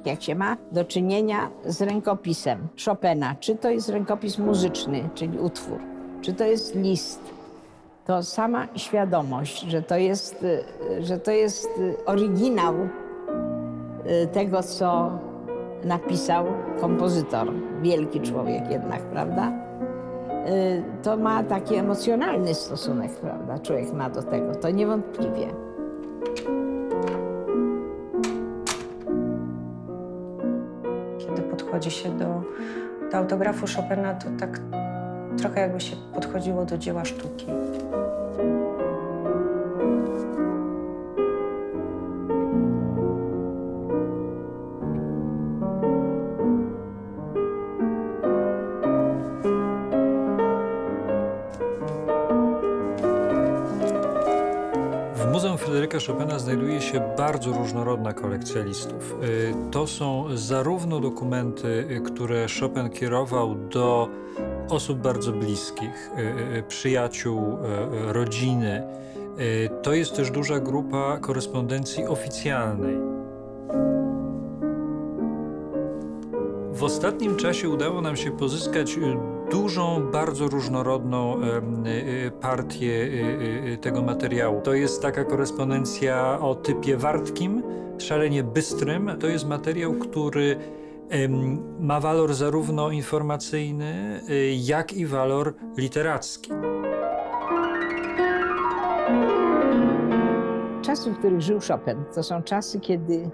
Jak się ma do czynienia z rękopisem Chopina, czy to jest rękopis muzyczny, czyli utwór, czy to jest list, to sama świadomość, że to jest oryginał tego, co napisał kompozytor, wielki człowiek jednak, prawda? To ma taki emocjonalny stosunek, prawda? Człowiek ma do tego, to niewątpliwie. Kiedy podchodzi się do autografu Chopina, to tak trochę jakby się podchodziło do dzieła sztuki. W Muzeum Fryderyka Chopina znajduje się bardzo różnorodna kolekcja listów. To są zarówno dokumenty, które Chopin kierował do osób bardzo bliskich, przyjaciół, rodziny. To jest też duża grupa korespondencji oficjalnej. W ostatnim czasie udało nam się pozyskać dużą, bardzo różnorodną partię tego materiału. To jest taka korespondencja o typie wartkim, szalenie bystrym. To jest materiał, który ma walor zarówno informacyjny, jak i walor literacki. Czasy, w których żył Chopin, to są czasy, kiedy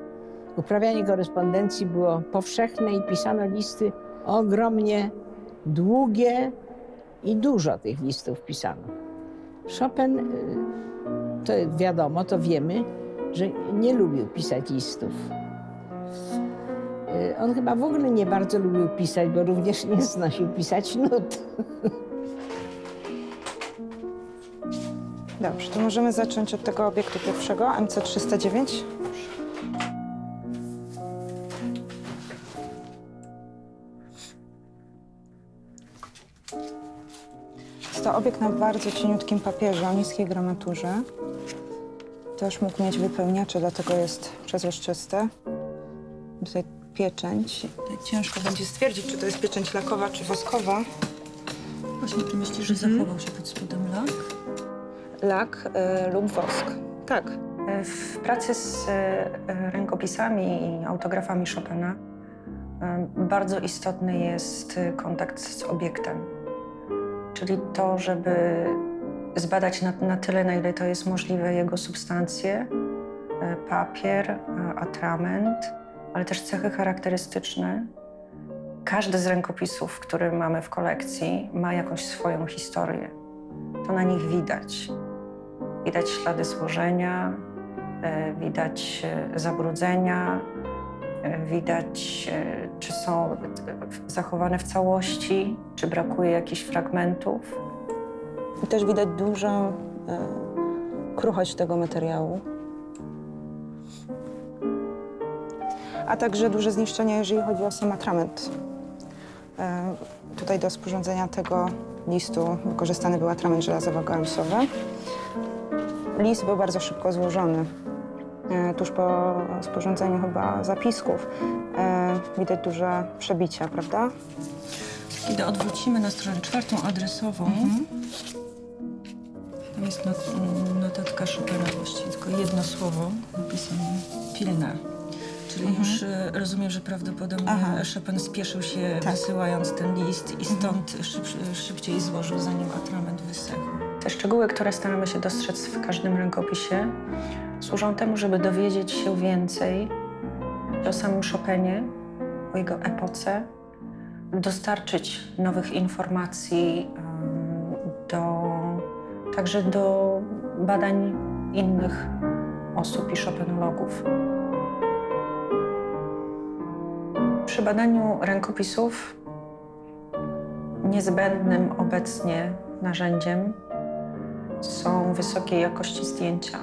uprawianie korespondencji było powszechne i pisano listy ogromnie długie i dużo tych listów pisano. Chopin, to wiadomo, to wiemy, że nie lubił pisać listów. On chyba w ogóle nie bardzo lubił pisać, bo również nie znosił pisać nut. Dobrze, to możemy zacząć od tego obiektu pierwszego, MC309. Jest to obiekt na bardzo cieniutkim papierze o niskiej gramaturze. Też mógł mieć wypełniacze, dlatego jest przezroczysty. Tutaj pieczęć. Tutaj ciężko będzie stwierdzić, czy to jest pieczęć lakowa, czy woskowa. Właśnie myślisz, że zachował się pod spodem lak? Lak lub wosk. Tak. W pracy z rękopisami i autografami Chopina bardzo istotny jest kontakt z obiektem. Czyli to, żeby zbadać na tyle, na ile to jest możliwe, jego substancje, papier, atrament, ale też cechy charakterystyczne. Każdy z rękopisów, który mamy w kolekcji, ma jakąś swoją historię. To na nich widać. Widać ślady złożenia, widać zabrudzenia, widać, czy są zachowane w całości, czy brakuje jakichś fragmentów. I też widać dużą kruchość tego materiału. A także duże zniszczenia, jeżeli chodzi o sam atrament. Tutaj do sporządzenia tego listu wykorzystany był atrament żelazowo-galusowy. List był bardzo szybko złożony. Tuż po sporządzeniu chyba zapisków widać duże przebicia, prawda? Kiedy odwrócimy na stronę 4 adresową, tam jest notatka Chopina, właściwie tylko jedno słowo napisane, pilna. Czyli już rozumiem, że prawdopodobnie Chopin spieszył się, wysyłając ten list i stąd szybciej złożył, zanim atrament wysechł. Te szczegóły, które staramy się dostrzec w każdym rękopisie, służą temu, żeby dowiedzieć się więcej o samym Chopinie, o jego epoce, dostarczyć nowych informacji także do badań innych osób i chopinologów. Przy badaniu rękopisów niezbędnym obecnie narzędziem są wysokiej jakości zdjęcia.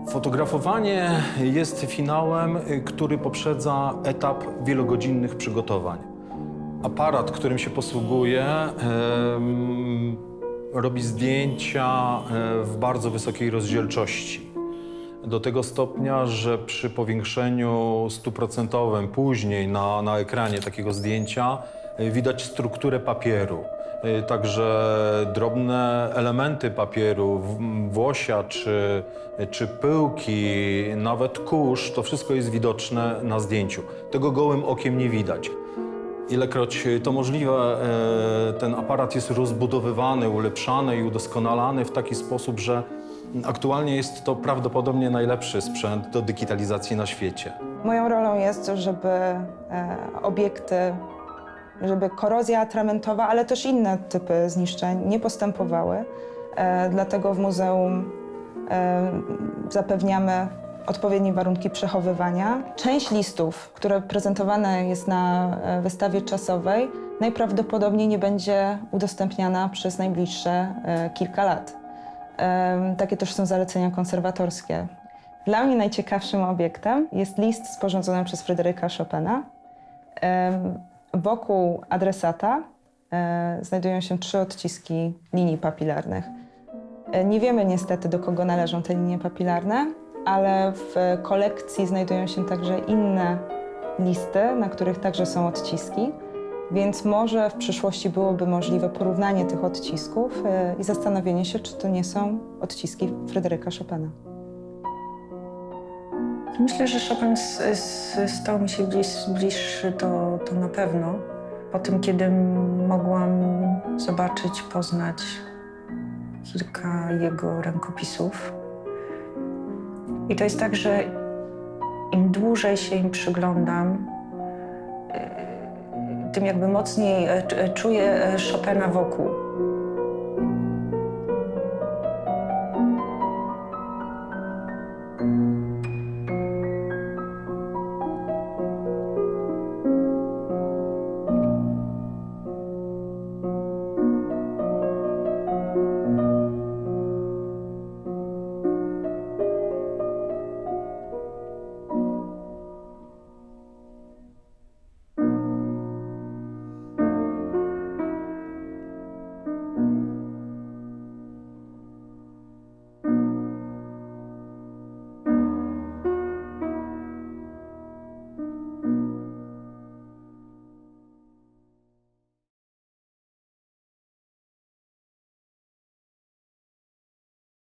Fotografowanie jest finałem, który poprzedza etap wielogodzinnych przygotowań. Aparat, którym się posługuję, robi zdjęcia w bardzo wysokiej rozdzielczości. Do tego stopnia, że przy powiększeniu 100% później na ekranie takiego zdjęcia widać strukturę papieru. Także drobne elementy papieru, włosia czy pyłki, nawet kurz, to wszystko jest widoczne na zdjęciu. Tego gołym okiem nie widać. Ilekroć to możliwe, ten aparat jest rozbudowywany, ulepszany i udoskonalany w taki sposób, że aktualnie jest to prawdopodobnie najlepszy sprzęt do digitalizacji na świecie. Moją rolą jest, żeby obiekty, żeby korozja atramentowa, ale też inne typy zniszczeń nie postępowały. Dlatego w muzeum zapewniamy odpowiednie warunki przechowywania. Część listów, które prezentowane jest na wystawie czasowej, najprawdopodobniej nie będzie udostępniana przez najbliższe kilka lat. Takie też są zalecenia konserwatorskie. Dla mnie najciekawszym obiektem jest list sporządzony przez Fryderyka Chopina. Wokół adresata znajdują się 3 odciski linii papilarnych. Nie wiemy niestety, do kogo należą te linie papilarne, ale w kolekcji znajdują się także inne listy, na których także są odciski, więc może w przyszłości byłoby możliwe porównanie tych odcisków i zastanowienie się, czy to nie są odciski Fryderyka Chopina. Myślę, że Chopin stał mi się gdzieś bliższy, to na pewno. Po tym, kiedy mogłam zobaczyć, poznać kilka jego rękopisów. I to jest tak, że im dłużej się im przyglądam, tym jakby mocniej czuję Chopina wokół.